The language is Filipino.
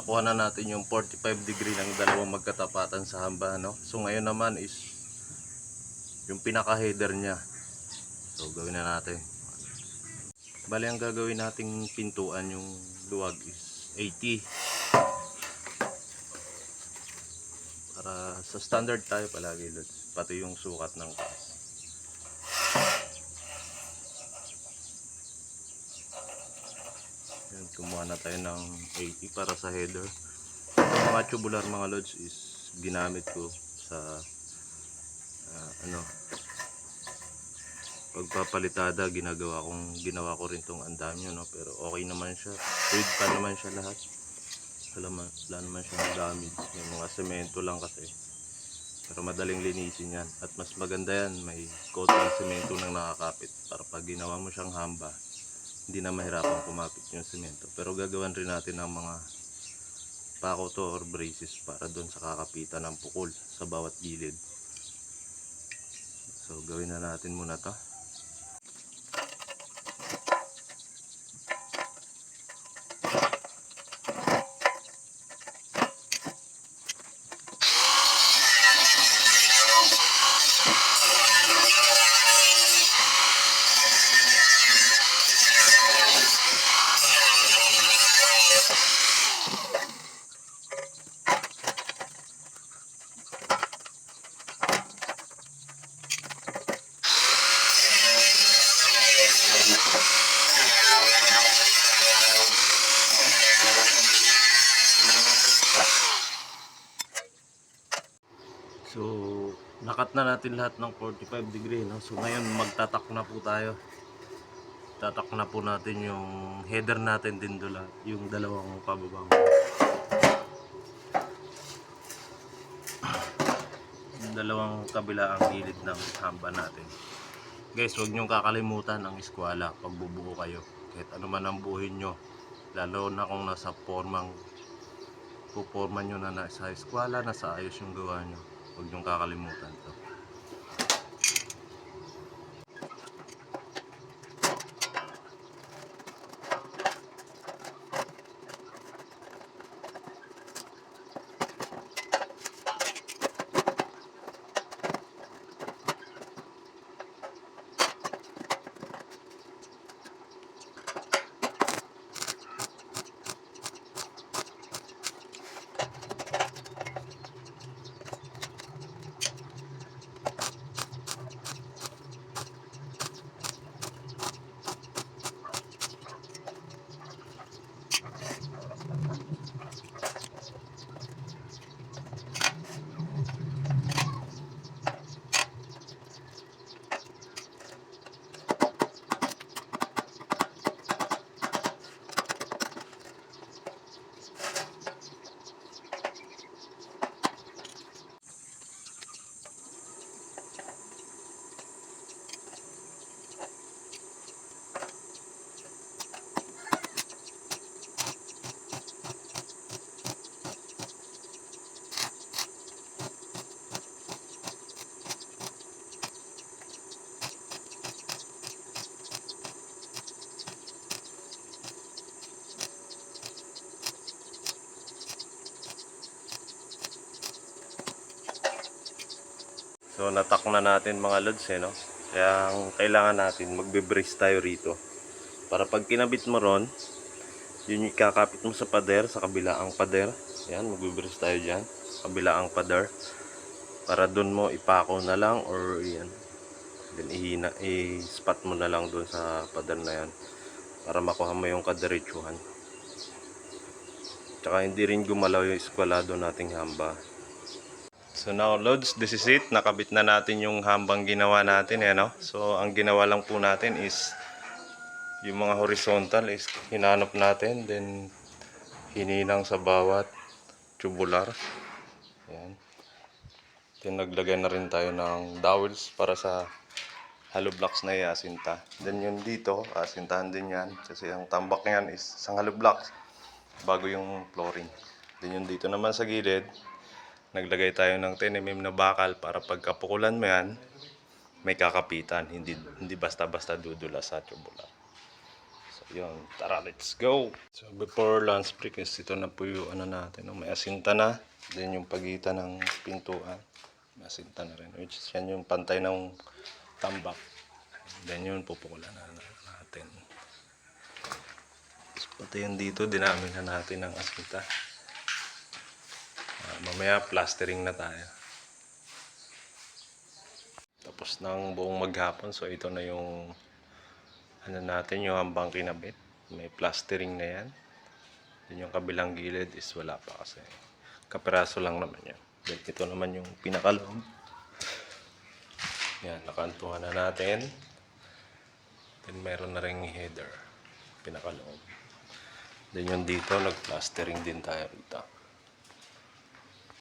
nakuha na natin yung 45 degree ng dalawang magkatapatan sa hamba, no? So ngayon naman is yung pinaka header niya. So gawin na natin. Bali ang gagawin nating pintuan yung luwag is 80. Para sa standard tayo palagi, Lods. Pati yung sukat ng taas. Yan, kumuha na tayo ng 80 para sa header. Yung mga tubular mga Lods is ginamit ko sa pagpapalitada. Ginawa ko rin tong andamyo, no? Pero okay naman siya, fluid pa naman siya lahat, wala naman siya damage. May mga semento lang kasi, pero madaling linisin yan. At mas maganda yan, may coat ng semento nang nakakapit, para pag ginawa mo siyang hamba, hindi na mahirapan kumapit yung semento. Pero gagawan rin natin ng mga pako to or braces para doon sa kakapitan ng pukol sa bawat gilid. So gawin na natin muna to. So, nakat na natin lahat ng 45 degree, no? So, ngayon magtatak na po tayo. Tatak na po natin yung header natin din doon, yung dalawang pababang. Yung dalawang kabilaang gilid ng hamba natin. Guys, huwag niyong kakalimutan ang eskwala pag bubuo kayo. Kahit ano man ang buuin nyo, lalo na kung nasa puporma nyo na nasa eskwala, nasa ayos yung gawa nyo. Huwag niyong kakalimutan to. So natak na natin mga lods, no? Kaya ang kailangan natin, magbe-brace tayo rito. Para pag kinabit mo ron, yun yung kakapit mo sa pader, sa kabilaang pader. Yan, magbe-brace tayo dyan, kabilaang pader. Para dun mo ipako na lang or yan. Then i-spot mo na lang dun sa pader na yan. Para makuha mo yung kadiretsuhan. Tsaka hindi rin gumalaw yung eskwalado nating hamba. So now loads, this is it. Nakabit na natin yung hambang ginawa natin, no? So ang ginawa lang po natin is yung mga horizontal is hinanap natin, then hininang sa bawat tubular. Ayan. Then naglagay na rin tayo ng dowels para sa hollow blocks na iasinta. Then yun dito, asintahan din yan. Kasi ang tambak yan is isang hollow blocks bago yung flooring. Then yun dito naman sa gilid, naglagay tayo ng 10mm na bakal para pagkapukulan mo yan, may kakapitan. Hindi basta-basta dudula sa tubular. So, Yun, tara, let's go! So, before lunch break is ito na po yung ano natin. No? May asinta na. Then yung pagitan ng pintuan. May asinta na rin. Which is yan yung pantay ng tambak. Then yun, pupukulan na natin. So, pati yun dito, dinamin na natin ng asinta. Mamaya, plastering na tayo. Tapos ng buong maghapon. So, ito na yung ano natin, yung hambang kinabit. May plastering na yan. Then yung kabilang gilid is wala pa kasi. Kapiraso lang naman yan. Then ito naman yung pinakaloob. Yan, nakantuhan na natin. Then meron na ring header. Pinakaloob. Then yung dito, nag-plastering din tayo dito.